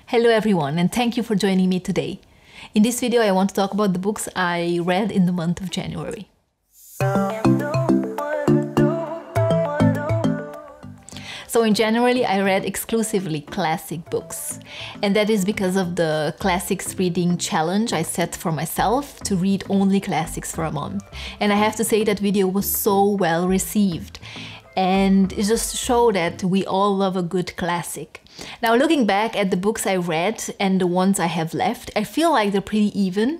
Hello everyone, and thank you for joining me today. In this video I want to talk about the books I read in the month of January. So in January I read exclusively classic books, and that is because of the classics reading challenge I set for myself to read only classics for a month. And I have to say that video was so well received, and it just shows that we all love a good classic. Now, looking back at the books I read and the ones I have left, I feel like they're pretty even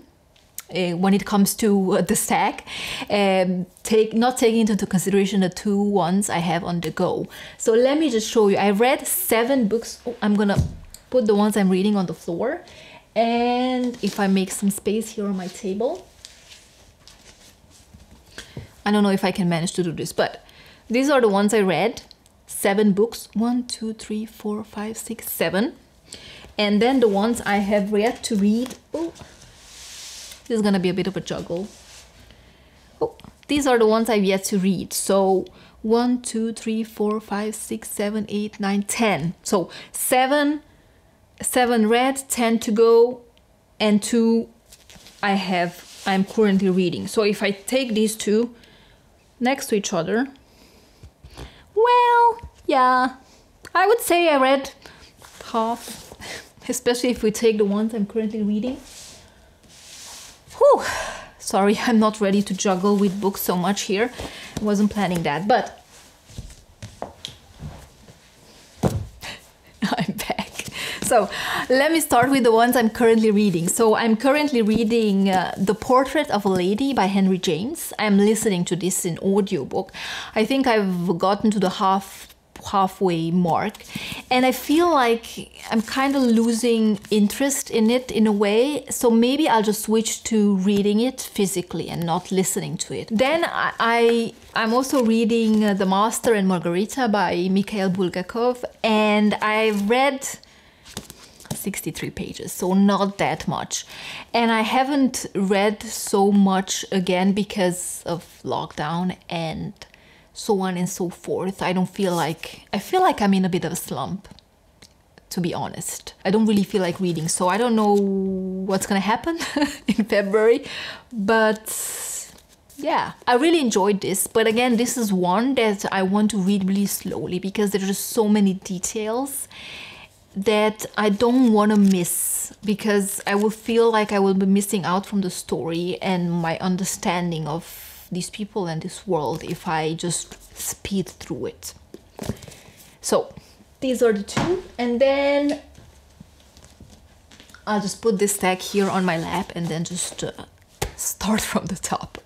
when it comes to the stack, not taking into consideration the two ones I have on the go. So let me just show you. I read 7 books. Oh, I'm gonna put the ones I'm reading on the floor, and if I make some space here on my table, I don't know if I can manage to do this, but these are the ones I read. 7 books, 1, 2, 3, 4, 5, 6, 7. And then the ones I have yet to read. Oh, this is gonna be a bit of a juggle. Oh, these are the ones I've yet to read. So 1, 2, 3, 4, 5, 6, 7, 8, 9, 10. So 7 read, 10 to go, and 2 I'm currently reading. So if I take these two next to each other, well, yeah, I would say I read half, especially if we take the ones I'm currently reading. Whew. Sorry, I'm not ready to juggle with books so much here. I wasn't planning that, but I'm back. So let me start with the ones I'm currently reading. So I'm currently reading The Portrait of a Lady by Henry James. I'm listening to this in audiobook. I think I've gotten to the halfway mark, and I feel like I'm kind of losing interest in it in a way, so maybe I'll just switch to reading it physically and not listening to it. Then I'm also reading The Master and Margarita by Mikhail Bulgakov, and I've read 63 pages, so not that much. And I haven't read so much again because of lockdown and so on and so forth. I feel like I'm in a bit of a slump, to be honest. I don't really feel like reading, so I don't know what's gonna happen in February, but yeah, I really enjoyed this. But again, this is one that I want to read really slowly because there's just so many details that I don't want to miss, because I will feel like I will be missing out from the story and my understanding of these people and this world if I just speed through it. So these are the two, and then I'll just put this stack here on my lap and then just start from the top.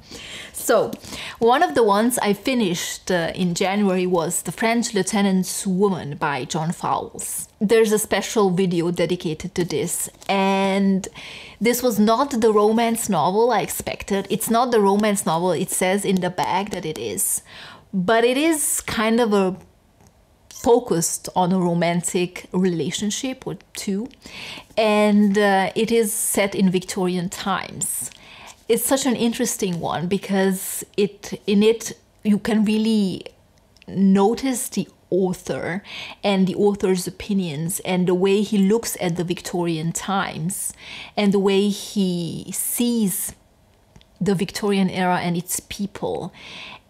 So one of the ones I finished in January was The French Lieutenant's Woman by John Fowles. There's a special video dedicated to this, and this was not the romance novel I expected. It's not the romance novel it says in the bag that it is, but it is kind of focused on a romantic relationship with two, and it is set in Victorian times. It's such an interesting one because in it you can really notice the author and the author's opinions and the way he looks at the Victorian times and the way he sees the Victorian era and its people,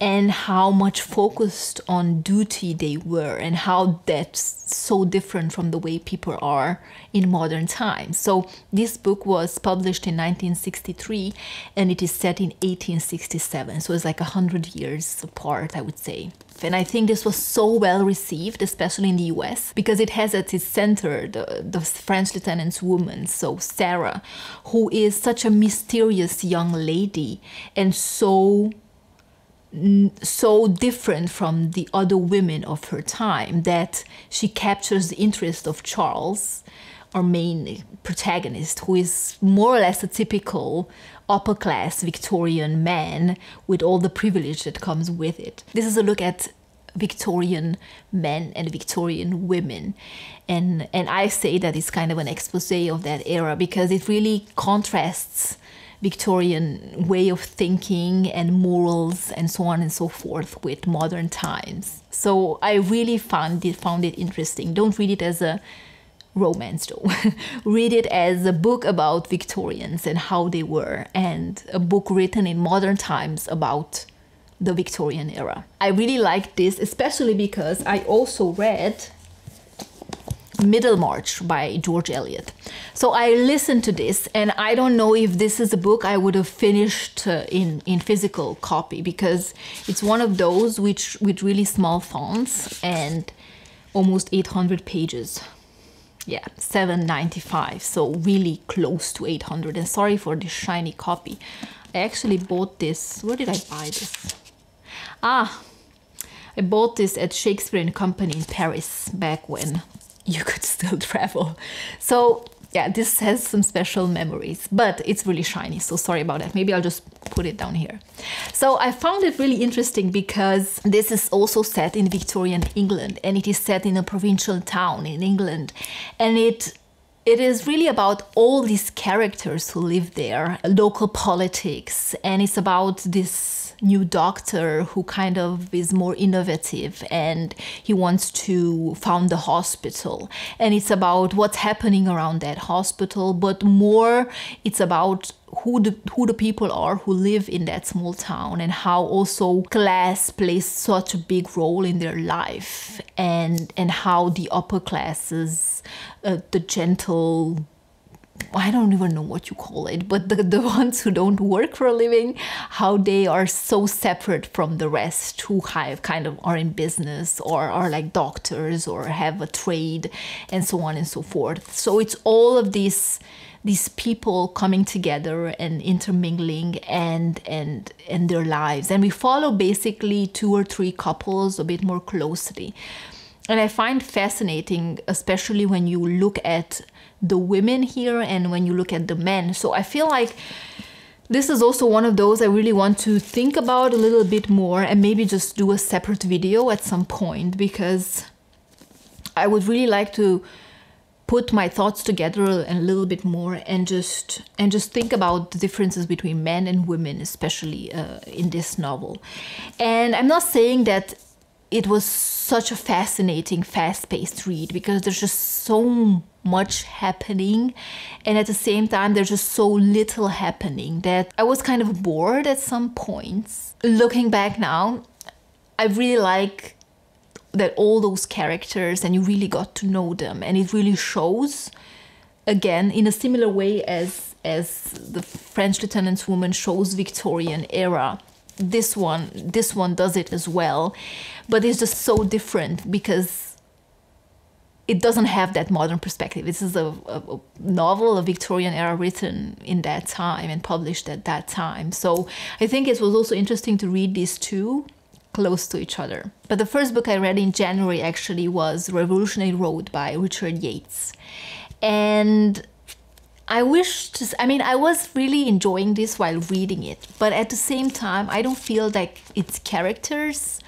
and how much focused on duty they were, and how that's so different from the way people are in modern times. So this book was published in 1963 and it is set in 1867, so it's like 100 years apart, I would say. And I think this was so well received, especially in the US, because it has at its center the French Lieutenant's Woman, so Sarah, who is such a mysterious young lady and so different from the other women of her time that she captures the interest of Charles, our main protagonist, who is more or less a typical upper-class Victorian man with all the privilege that comes with it. This is a look at Victorian men and Victorian women, and I say that it's kind of an exposé of that era because it really contrasts Victorian way of thinking and morals and so on and so forth with modern times. So I really found it interesting. Don't read it as a romance though. Read it as a book about Victorians and how they were, and a book written in modern times about the Victorian era. I really like this, especially because I also read Middlemarch by George Eliot. So I listened to this, and I don't know if this is a book I would have finished in physical copy, because it's one of those with really small fonts and almost 800 pages. Yeah, 795, so really close to 800. And sorry for this shiny copy. I actually bought this. Where did I buy this? Ah, I bought this at Shakespeare & Company in Paris back when you could still travel. So yeah, this has some special memories, but it's really shiny, so sorry about that. Maybe I'll just put it down here. So I found it really interesting because this is also set in Victorian England, and it is set in a provincial town in England, and it is really about all these characters who live there, local politics, and it's about this new doctor who kind of is more innovative, and he wants to found the hospital, and it's about what's happening around that hospital, but more it's about who the people are who live in that small town, and how also class plays such a big role in their life, and how the upper classes, the gentle, I don't even know what you call it, but the ones who don't work for a living, how they are so separate from the rest, who kind of are in business or are like doctors or have a trade and so on and so forth. So it's all of these people coming together and intermingling and their lives. And we follow basically 2 or 3 couples a bit more closely. And I find fascinating, especially when you look at the women here and when you look at the men. So I feel like this is also one of those I really want to think about a little bit more, and maybe just do a separate video at some point, because I would really like to put my thoughts together a little bit more and just think about the differences between men and women, especially in this novel. And I'm not saying that it was such a fascinating, fast-paced read, because there's just so much happening, and at the same time there's just so little happening that I was kind of bored at some points. Looking back now, I really like that all those characters, and you really got to know them, and it really shows, again, in a similar way as the French Lieutenant's Woman shows Victorian era. This one does it as well, but it's just so different because it doesn't have that modern perspective. This is a novel, a Victorian era, written in that time and published at that time. So I think it was also interesting to read these two close to each other. But the first book I read in January actually was Revolutionary Road by Richard Yates. And I was really enjoying this while reading it, but at the same time, I don't feel like its characters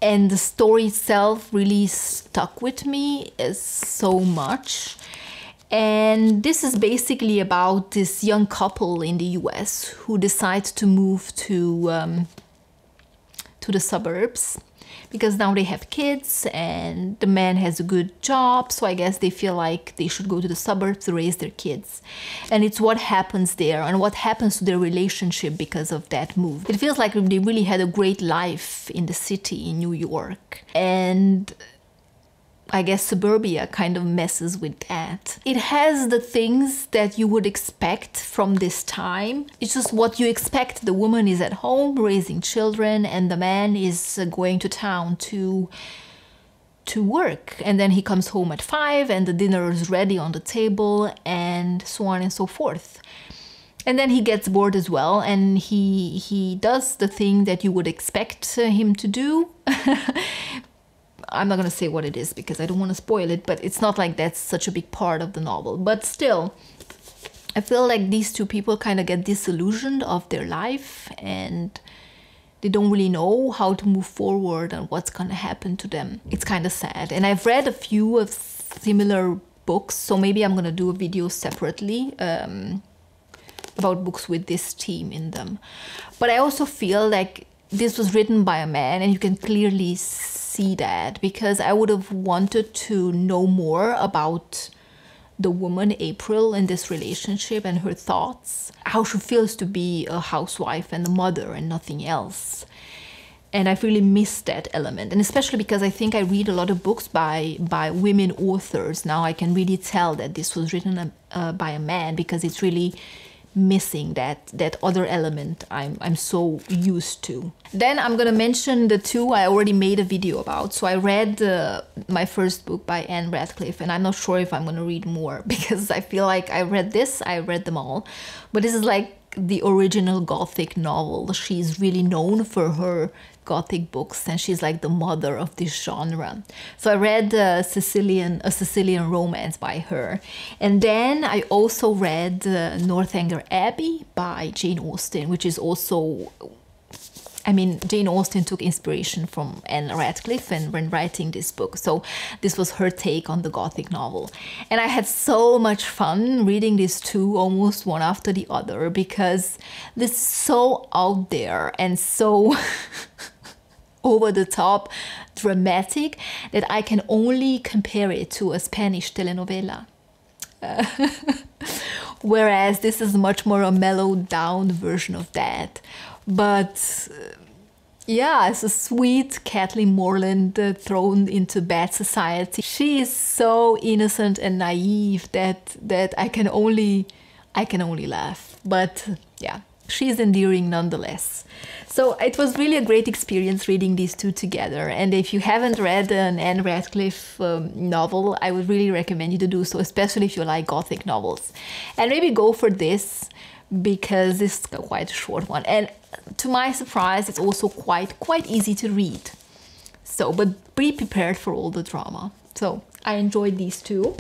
and the story itself really stuck with me as so much. And this is basically about this young couple in the US who decide to move to the suburbs, because now they have kids and the man has a good job, so I guess they feel like they should go to the suburbs to raise their kids. And it's what happens there and what happens to their relationship because of that move. It feels like they really had a great life in the city in New York, and I guess suburbia kind of messes with that. It has the things that you would expect from this time. It's just what you expect. The woman is at home raising children, and the man is going to town to work. And then he comes home at 5 and the dinner is ready on the table, and so on and so forth. And then he gets bored as well, and he does the thing that you would expect him to do. I'm not going to say what it is because I don't want to spoil it, but it's not like that's such a big part of the novel. But still, I feel like these two people kind of get disillusioned of their life, and they don't really know how to move forward and what's going to happen to them. It's kind of sad. And I've read a few of similar books, so maybe I'm going to do a video separately about books with this theme in them. But I also feel like this was written by a man, and you can clearly see see that, because I would have wanted to know more about the woman April in this relationship and her thoughts, how she feels to be a housewife and a mother and nothing else. And I've really missed that element, and especially because I think I read a lot of books by women authors. Now I can really tell that this was written by a man, because it's really missing that other element I'm so used to. Then I'm gonna mention the two I already made a video about. So I read my first book by Anne Radcliffe, and I'm not sure if I'm gonna read more, because I feel like I read them all, but this is like the original Gothic novel. She's really known for her Gothic books, and she's like the mother of this genre. So I read a Sicilian romance by her. And then I also read Northanger Abbey by Jane Austen, which is also, I mean, Jane Austen took inspiration from Anne Radcliffe and when writing this book. So this was her take on the Gothic novel. And I had so much fun reading these two almost one after the other, because this is so out there and so over the top dramatic that I can only compare it to a Spanish telenovela. Whereas this is much more a mellowed down version of that. But yeah, it's a sweet Kathleen Morland thrown into bad society. She is so innocent and naive that I can only laugh. But yeah, she's endearing nonetheless. So it was really a great experience reading these two together. And if you haven't read an Anne Radcliffe novel, I would really recommend you to do so, especially if you like Gothic novels. And maybe go for this, because this is quite a short one. And to my surprise, it's also quite easy to read. So, but be prepared for all the drama. So I enjoyed these two.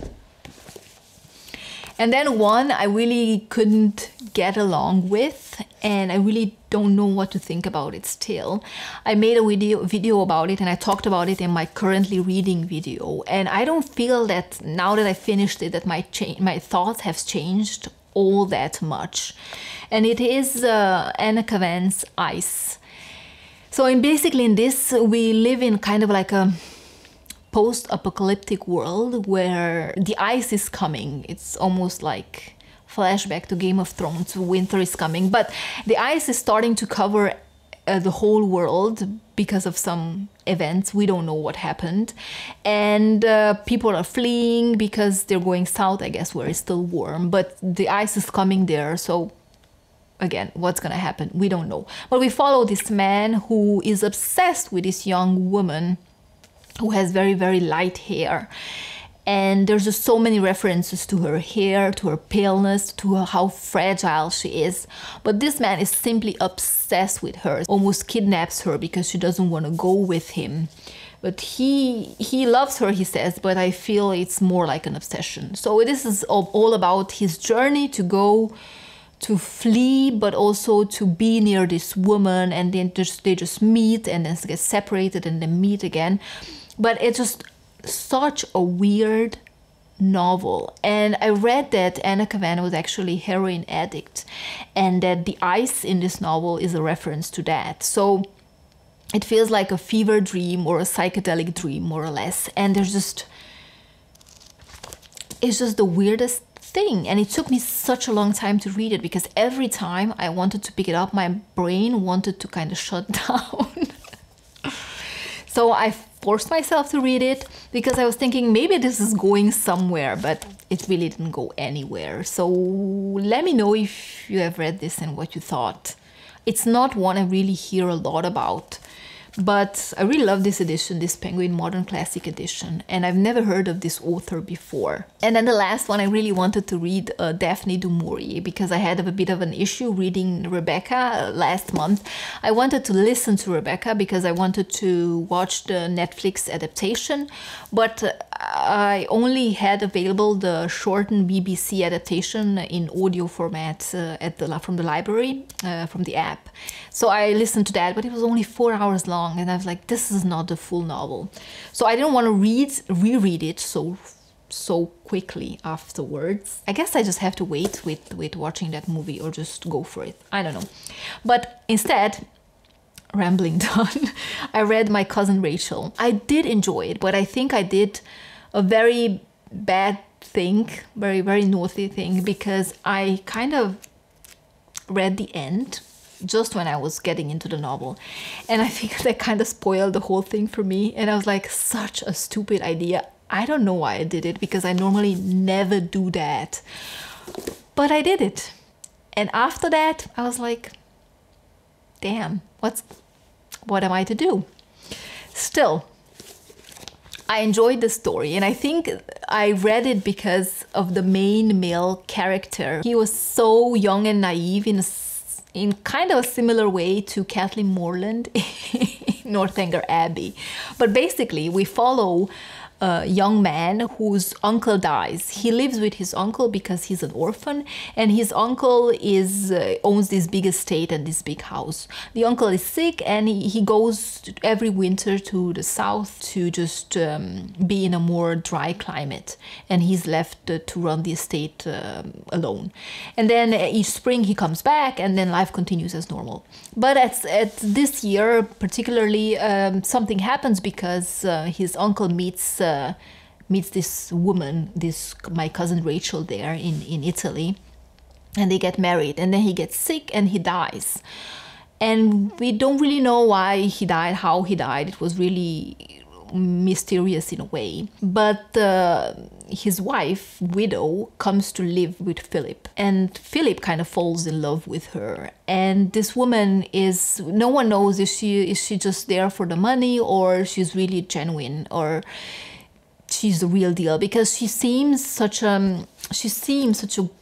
And then one I really couldn't get along with, and I really don't know what to think about it still. I made a video about it, and I talked about it in my currently reading video. And I don't feel that now that I finished it, that my thoughts have changed all that much. And it is Anna Kavan's Ice. So basically in this, we live in kind of like a post-apocalyptic world where the ice is coming. It's almost like flashback to Game of Thrones. Winter is coming, but the ice is starting to cover the whole world because of some events. We don't know what happened, and people are fleeing because they're going south, I guess, where it's still warm, but the ice is coming there. So again, what's gonna happen? We don't know. But we follow this man who is obsessed with this young woman who has very, very light hair. And there's just so many references to her hair, to her paleness, to how fragile she is. But this man is simply obsessed with her, almost kidnaps her because she doesn't want to go with him. But he loves her, he says, but I feel it's more like an obsession. So this is all about his journey to go to flee, but also to be near this woman, and then they just meet and then get separated and then meet again. But it's just such a weird novel. And I read that Anna Kavan was actually a heroin addict, and that the ice in this novel is a reference to that. So it feels like a fever dream or a psychedelic dream, more or less. And it's just the weirdest thing. And it took me such a long time to read it, because every time I wanted to pick it up, my brain wanted to kind of shut down. So I forced myself to read it, because I was thinking maybe this is going somewhere, but it really didn't go anywhere. So let me know if you have read this and what you thought. It's not one I really hear a lot about, but I really love this edition, this Penguin Modern Classic edition, and I've never heard of this author before. And then the last one, I really wanted to read Daphne du Maurier, because I had a bit of an issue reading Rebecca last month. I wanted to listen to Rebecca because I wanted to watch the Netflix adaptation, but I only had available the shortened BBC adaptation in audio format from the library, from the app. So I listened to that, but it was only 4 hours long, and I was like, this is not the full novel. So I didn't want to reread it so quickly afterwards. I guess I just have to wait with watching that movie, or just go for it. I don't know. But instead, rambling done, I read My Cousin Rachel. I did enjoy it, but I think I did a very bad thing, very, very naughty thing, because I kind of read the end just when I was getting into the novel. And I think that kind of spoiled the whole thing for me. And I was like, such a stupid idea. I don't know why I did it, because I normally never do that. But I did it. And after that, I was like, damn, what am I to do? Still, I enjoyed the story, and I think I read it because of the main male character. He was so young and naive in kind of a similar way to Kathleen Morland in Northanger Abbey. But basically, we follow a young man whose uncle dies. He lives with his uncle because he's an orphan, and his uncle owns this big estate and this big house. The uncle is sick, and he goes every winter to the south to just be in a more dry climate, and he's left to run the estate alone. And then each spring he comes back, and then life continues as normal. But at this year particularly, something happens, because his uncle meets this woman, my cousin Rachel, there in Italy, and they get married, and then he gets sick and he dies. And we don't really know why he died, how he died. It was really mysterious in a way. But his wife, widow, comes to live with Philip, and Philip kind of falls in love with her. And this woman no one knows, is she just there for the money, or she's really genuine, or she's the real deal, because she seems such a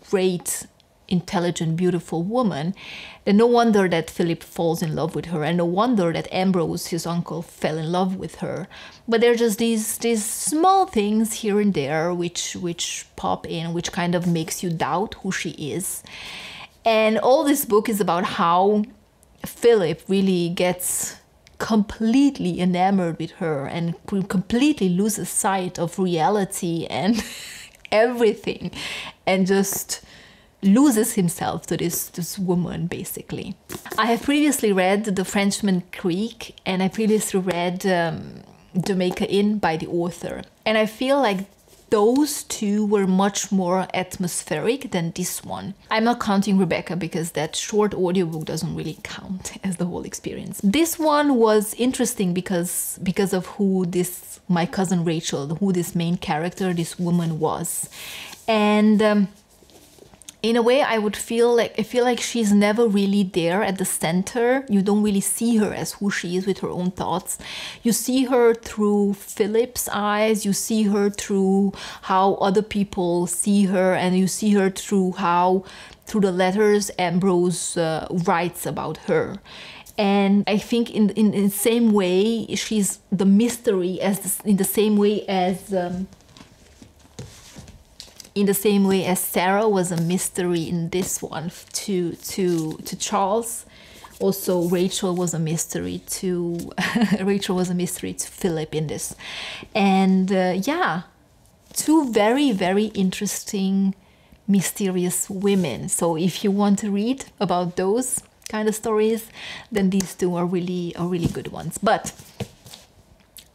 great, intelligent, beautiful woman. And no wonder that Philip falls in love with her, and no wonder that Ambrose, his uncle, fell in love with her. But there are just these small things here and there which pop in, which kind of makes you doubt who she is. And all this book is about how Philip really gets completely enamored with her and completely loses sight of reality and everything, and just loses himself to this woman, basically. I have previously read The Frenchman Creek, and I previously read Jamaica Inn by the author, and I feel like those two were much more atmospheric than this one. I'm not counting Rebecca, because that short audiobook doesn't really count as the whole experience. This one was interesting because of who this, my cousin Rachel, who this main character, this woman, was. And in a way, I feel like she's never really there at the center. You don't really see her as who she is with her own thoughts. You see her through Philip's eyes, you see her through how other people see her, and you see her through the letters Ambrose writes about her. And I think in the same way, she's the mystery, in the same way as Sarah was a mystery in this one to Charles. Also, Rachel was a mystery to Philip in this. And yeah, two very, very interesting, mysterious women. So if you want to read about those kind of stories, then these two are really good ones. But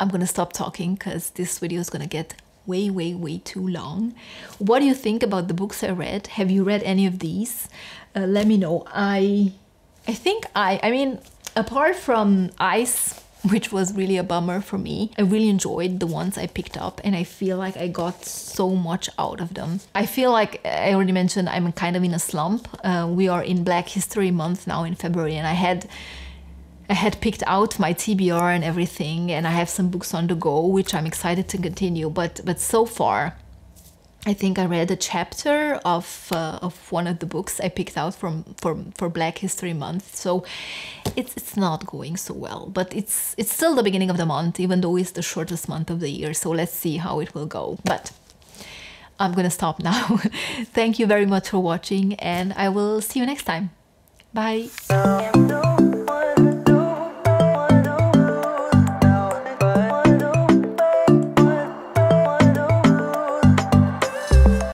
I'm gonna stop talking, because this video is gonna get way too long. What do you think about the books I read? Have you read any of these? Let me know. I mean, apart from Ice, which was really a bummer for me, I really enjoyed the ones I picked up, and I feel like I got so much out of them. I feel like I already mentioned I'm kind of in a slump. We are in Black History Month now in February, and I had picked out my TBR and everything, and I have some books on the go, which I'm excited to continue. But so far, I think I read a chapter of one of the books I picked out for Black History Month. So it's not going so well, but it's still the beginning of the month, even though it's the shortest month of the year. So let's see how it will go. But I'm gonna stop now. Thank you very much for watching, and I will see you next time. Bye.